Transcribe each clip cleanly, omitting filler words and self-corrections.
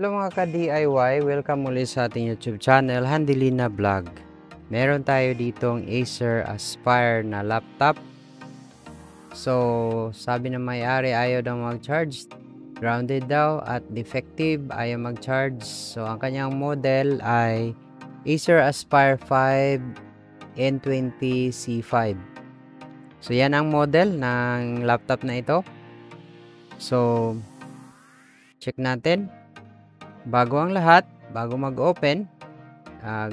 Hello mga ka-DIY, welcome muli sa ating YouTube channel, Handilina Vlog. Meron tayo ditong Acer Aspire na laptop. So, sabi ng may-ari ayaw daw mag-charge. Grounded daw at defective, ayaw mag-charge. So, ang kanyang model ay Acer Aspire 5 N20 C5. So, yan ang model ng laptop na ito. So, check natin. Bago ang lahat, bago mag-open,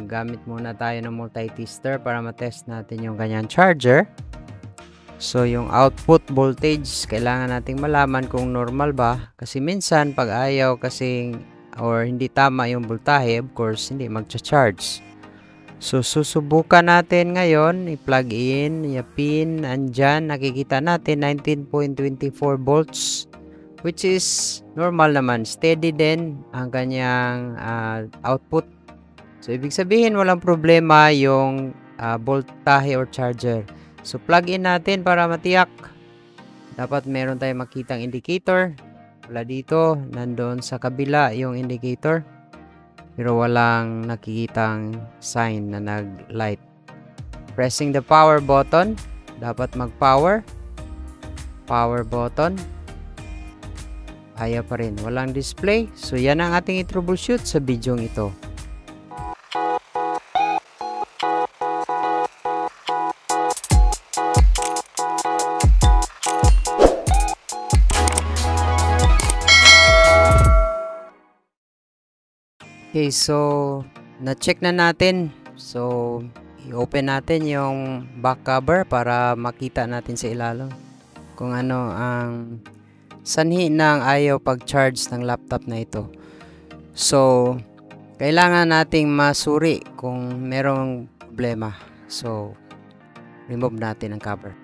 gamit muna tayo ng multi-tester para matest natin yung kanyang charger. So, yung output voltage, kailangan nating malaman kung normal ba. Kasi minsan, pag ayaw kasing or hindi tama yung voltahe, of course, hindi magcha-charge. So, susubukan natin ngayon, i-plug in, yung pin, andyan, nakikita natin 19.24 volts. Which is normal naman, steady din ang kanyang output. So, ibig sabihin walang problema yung voltahe or charger. So, plug in natin para matiyak. Dapat meron tayong makitang indicator. Wala dito, nandoon sa kabila yung indicator. Pero walang nakikitang sign na nag-light. Pressing the power button. Dapat mag-power. Power button. Ayaw pa rin. Walang display. So, yan ang ating i-troubleshoot sa video ito. Okay, so, na-check na natin. So, i-open natin yung back cover para makita natin sa ilalim kung ano ang sanhi ng ayaw pag-charge ng laptop na ito. So, kailangan nating masuri kung merong problema. So, remove natin ang cover.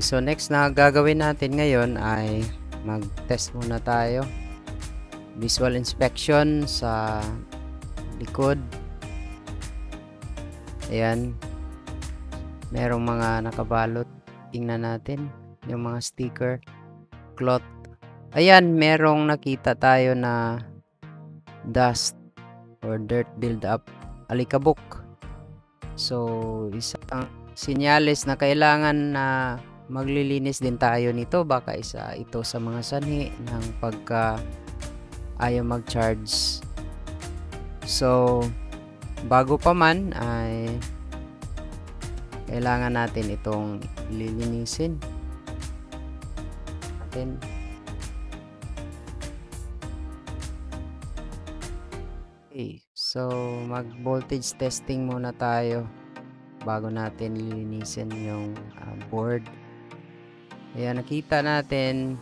So, next na gagawin natin ngayon ay mag-test muna tayo. Visual inspection sa likod. Ayan. Merong mga nakabalot. Tingnan natin yung mga sticker. Cloth. Ayan, merong nakita tayo na dust or dirt build-up. Alikabok. So, isang sinyalis na kailangan na maglilinis din tayo nito. Baka isa ito sa mga sanhi ng pagka ayaw mag-charge. So, bago pa man ay kailangan natin itong lilinisin natin. Okay, so mag-voltage testing muna tayo bago natin lilinisin yung board. Ayan, nakita natin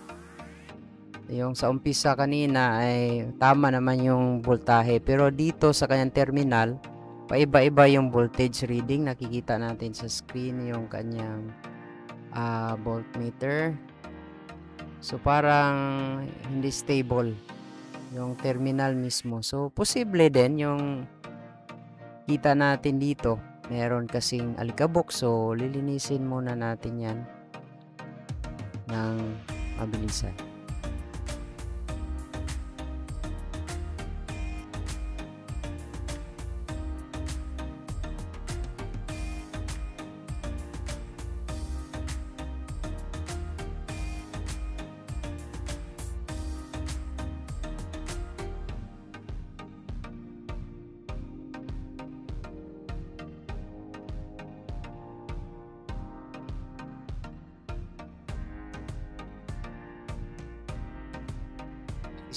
yung sa umpisa kanina ay tama naman yung voltahe. Pero dito sa kanyang terminal, paiba-iba yung voltage reading. Nakikita natin sa screen yung kanyang voltmeter. So, parang hindi stable yung terminal mismo. So, posible din yung kita natin dito. Meron kasing alikabok. So, lilinisin muna natin yan ng mabilisan.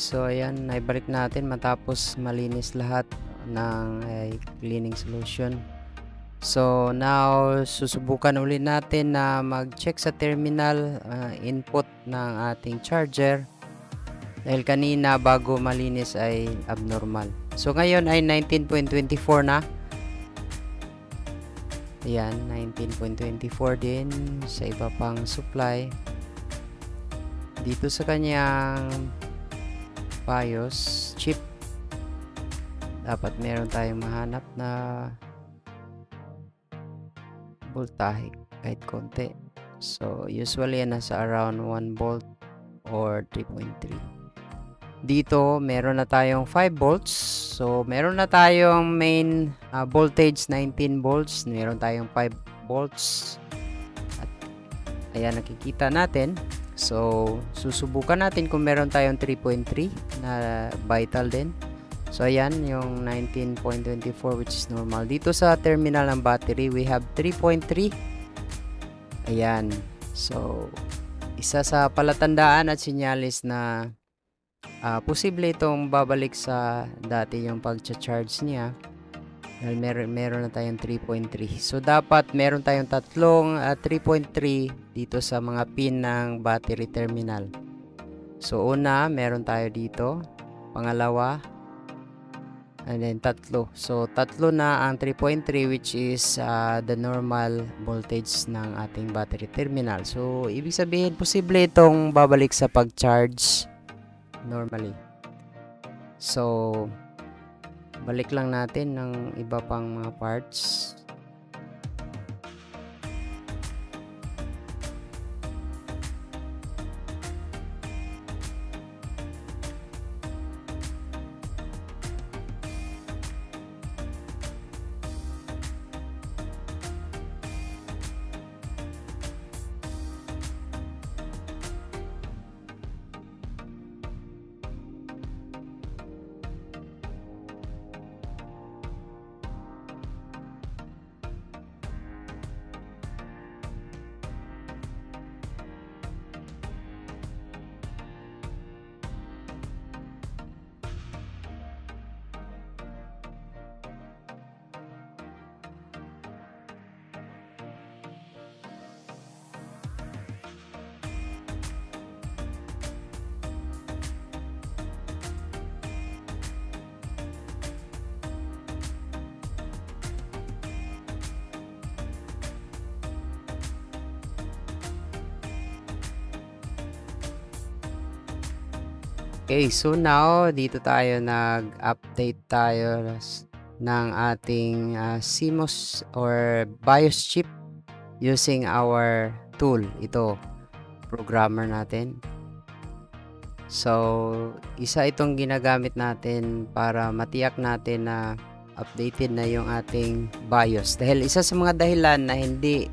so ayan, naibalik natin matapos malinis lahat ng cleaning solution. So now susubukan ulit natin na mag-check sa terminal input ng ating charger, dahil kanina bago malinis ay abnormal. So ngayon ay 19.24 na. Ayan, 19.24 din sa iba pang supply. Dito sa kanyang BIOS chip, dapat meron tayong mahanap na voltahe kahit konti. So usually nasa around 1 volt or 3.3. Dito meron na tayong 5 volts. So meron na tayong main voltage 19 volts, meron tayong 5 volts. At ayan, nakikita natin. So susubukan natin kung meron tayong 3.3 na vital din. So ayan yung 19.24 which is normal. Dito sa terminal ng battery we have 3.3. Ayan. So isa sa palatandaan at sinyalis na posible itong babalik sa dati yung pag-charge niya, dahil meron na tayong 3.3. So dapat meron tayong tatlong 3.3 dito sa mga pin ng battery terminal. So una, meron tayo dito, pangalawa, and then tatlo. So tatlo na ang 3.3 which is the normal voltage ng ating battery terminal. So ibig sabihin posible itong babalik sa pag-charge normally. So balik lang natin ng iba pang mga parts. Okay, so now dito tayo nag-update tayo ng ating CMOS or BIOS chip using our tool. Ito, programmer natin. So, isa itong ginagamit natin para matiyak natin na updated na yung ating BIOS. Dahil isa sa mga dahilan na hindi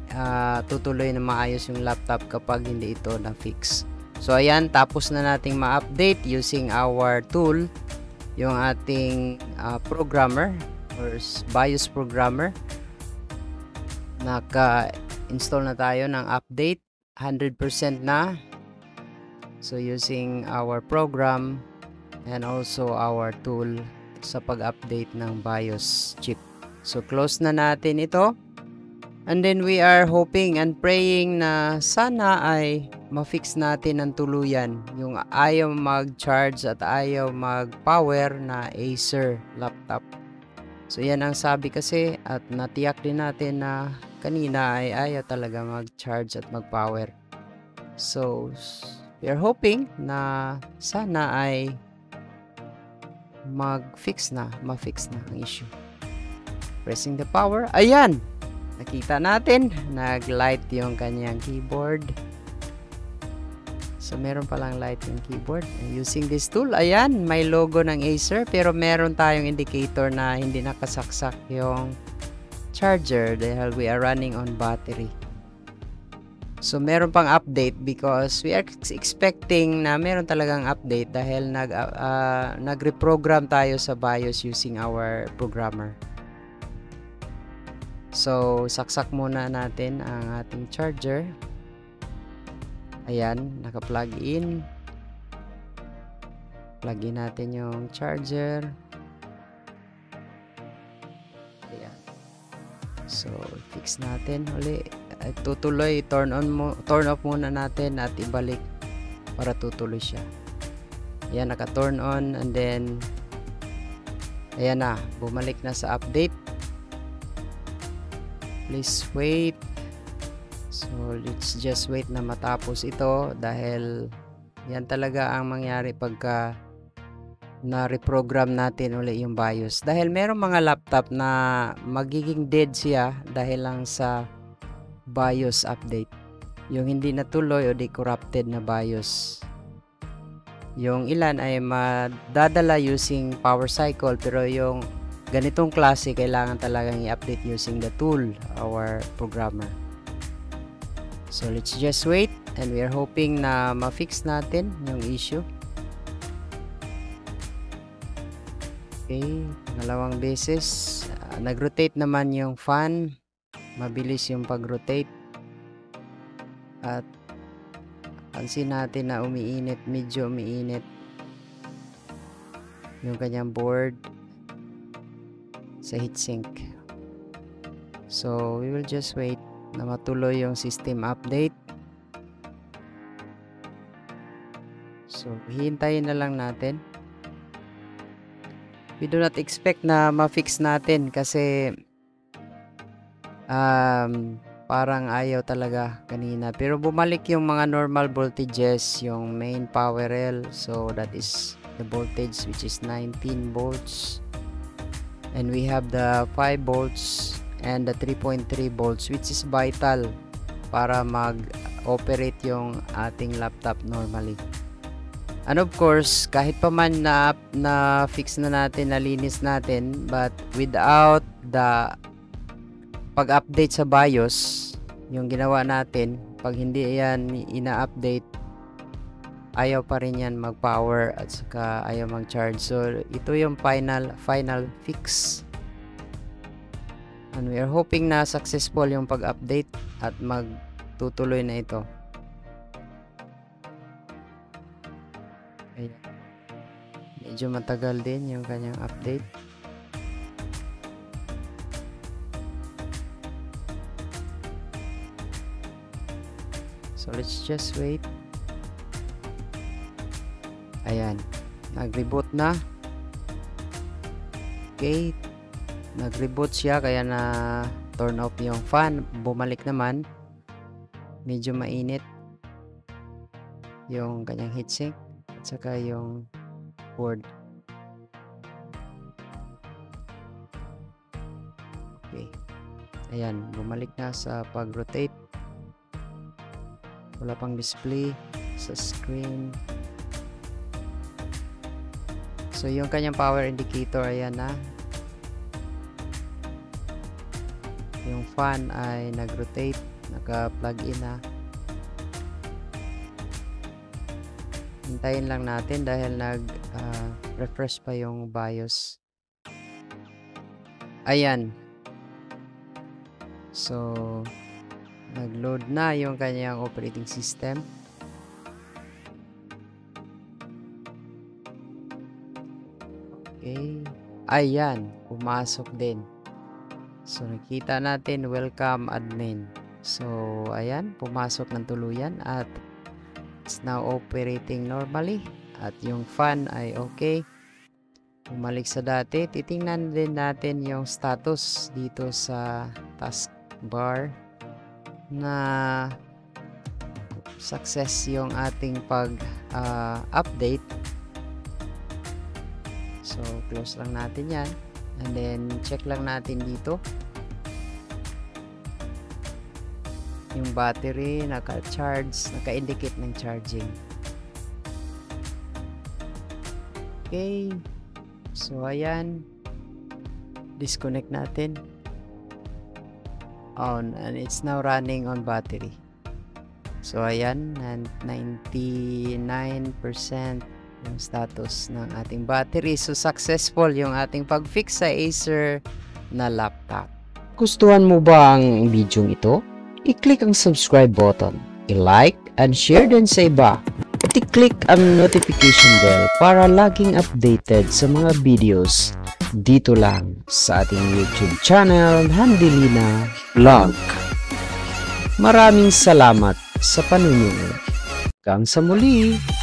tutuloy na maayos yung laptop kapag hindi ito na-fix. So ayan, tapos na nating ma-update using our tool, yung ating programmer or BIOS programmer. Naka-install na tayo ng update, 100% na. So using our program and also our tool sa pag-update ng BIOS chip. So close na natin ito. And then we are hoping and praying na sana ay ma-fix natin ng tuluyan yung ayaw mag-charge at ayaw mag-power na Acer laptop. So yan ang sabi kasi, at natiyak din natin na kanina ay ayaw talaga mag-charge at mag-power. So we are hoping na sana ay ma-fix na ang issue. Pressing the power, ayan! Nakita natin, nag-light yung kanyang keyboard. So, meron palang light yung keyboard. Using this tool, ayan, may logo ng Acer, pero meron tayong indicator na hindi nakasaksak yung charger dahil we are running on battery. So, meron pang update because we are expecting na meron talagang update dahil nag-reprogram tayo sa BIOS using our programmer. So, saksak muna natin ang ating charger. Ayan, naka-plug in. Plug in natin yung charger. Ayan. So, fix natin uli. Tutuloy, turn off muna natin at ibalik para tutuloy siya. Ayan, naka-turn on, and then ayan na, bumalik na sa update. Please wait. So, let's just wait na matapos ito dahil yan talaga ang mangyari pagka na-reprogram natin uli yung BIOS. Dahil merong mga laptop na magiging dead siya dahil lang sa BIOS update. Yung hindi natuloy o di corrupted na BIOS. Yung ilan ay madadala using power cycle, pero yung ganitong klase kailangan talagang i-update using the tool, our programmer. So let's just wait, and we are hoping na ma-fix natin yung issue. Okay, pangalawang beses. Nag-rotate naman yung fan. Mabilis yung pag-rotate. At pansin natin na umiinit, medyo umiinit yung kanyang board sa heatsink. So we will just wait na matuloy yung system update. So hihintayin na lang natin. We do not expect na ma-fix natin kasi parang ayaw talaga kanina, pero bumalik yung mga normal voltages, yung main power rail. So that is the voltage, which is 19 volts, and we have the 5 volts and the 3.3 volts, which is vital para mag-operate yung ating laptop normally. And of course, kahit pa man na fix na natin, nalinis natin, but without the pag-update sa BIOS, yung ginawa natin, pag hindi yan ina-update, ayaw pa rin yan mag-power at saka ayaw mag-charge. So ito yung final fix, and we are hoping na successful yung pag-update at magtutuloy na ito. Ayan. Medyo matagal din yung kanyang update. So let's just wait. Ayan, nag-reboot na. Okay, nag-reboot siya kaya na turn off yung fan. Bumalik naman. Medyo mainit yung kanyang heatsink at saka yung board. Okay, ayan, bumalik na sa pag-rotate. Wala pang display sa screen. So yung kanyang power indicator, ayan na. Yung fan ay nag-rotate, naka-plug in na. Hintayin lang natin dahil nag-refresh pa yung BIOS. Ayan. So nag-load na yung kanyang operating system. Okay. Ayan, pumasok din. So nakita natin, welcome admin. So ayan, pumasok ng tuluyan at it's now operating normally. At yung fan ay okay. Bumalik sa dati. Titingnan din natin yung status dito sa taskbar na success yung ating pag-update. So close lang natin yan, and then check lang natin dito yung battery, naka-charge, naka-indicate ng charging. Okay, so ayan, disconnect natin on, and it's now running on battery. So ayan, 99% yung status ng ating battery. So successful yung ating pag-fix sa Acer na laptop. Gustuhan mo ba ang video ito? I-click ang subscribe button, i-like and share din sa iba at i-click ang notification bell para laging updated sa mga videos dito lang sa ating YouTube channel, Handelina Vlog. Maraming salamat sa panunood. Hanggang sa muli!